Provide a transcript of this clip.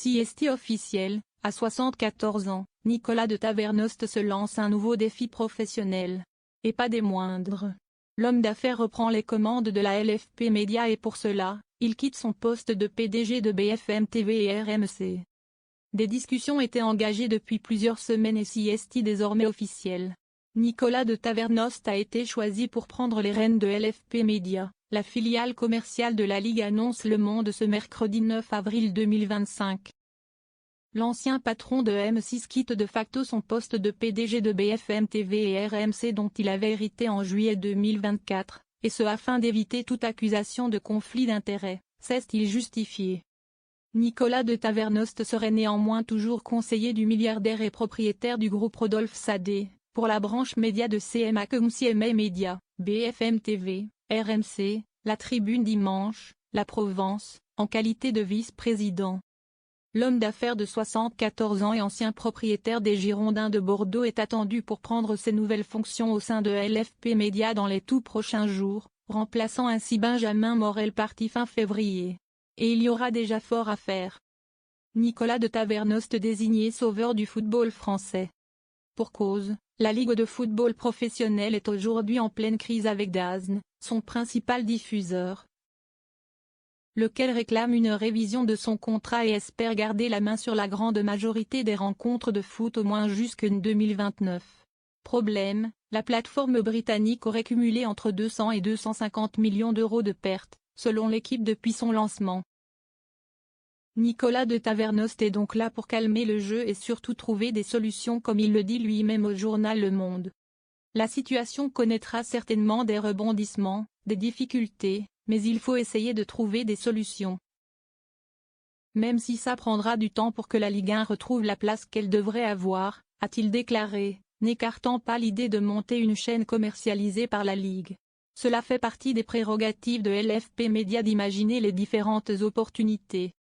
Siesti officiel, à 74 ans, Nicolas de Tavernost se lance un nouveau défi professionnel. Et pas des moindres. L'homme d'affaires reprend les commandes de la LFP Média et pour cela, il quitte son poste de PDG de BFM TV et RMC. Des discussions étaient engagées depuis plusieurs semaines et Siesti désormais officiel. Nicolas de Tavernost a été choisi pour prendre les rênes de LFP Média, la filiale commerciale de la Ligue, annonce Le Monde ce mercredi 9 avril 2025. L'ancien patron de M6 quitte de facto son poste de PDG de BFM TV et RMC dont il avait hérité en juillet 2024, et ce afin d'éviter toute accusation de conflit d'intérêts, s'est-il justifié. Nicolas de Tavernost serait néanmoins toujours conseiller du milliardaire et propriétaire du groupe Rodolphe Sadé, pour la branche média de CMA comme CMA Média, BFM TV, RMC, La Tribune Dimanche, La Provence, en qualité de vice-président. L'homme d'affaires de 74 ans et ancien propriétaire des Girondins de Bordeaux est attendu pour prendre ses nouvelles fonctions au sein de LFP Média dans les tout prochains jours, remplaçant ainsi Benjamin Morel parti fin février. Et il y aura déjà fort à faire. Nicolas de Tavernost désigné sauveur du football français. Pour cause, la Ligue de football professionnel est aujourd'hui en pleine crise avec DAZN, son principal diffuseur, lequel réclame une révision de son contrat et espère garder la main sur la grande majorité des rencontres de foot au moins jusqu'en 2029. Problème, la plateforme britannique aurait cumulé entre 200 et 250 millions d'euros de pertes, selon l'équipe depuis son lancement. Nicolas de Tavernost est donc là pour calmer le jeu et surtout trouver des solutions comme il le dit lui-même au journal Le Monde. La situation connaîtra certainement des rebondissements, des difficultés, mais il faut essayer de trouver des solutions. Même si ça prendra du temps pour que la Ligue 1 retrouve la place qu'elle devrait avoir, a-t-il déclaré, n'écartant pas l'idée de monter une chaîne commercialisée par la Ligue. Cela fait partie des prérogatives de LFP Média d'imaginer les différentes opportunités.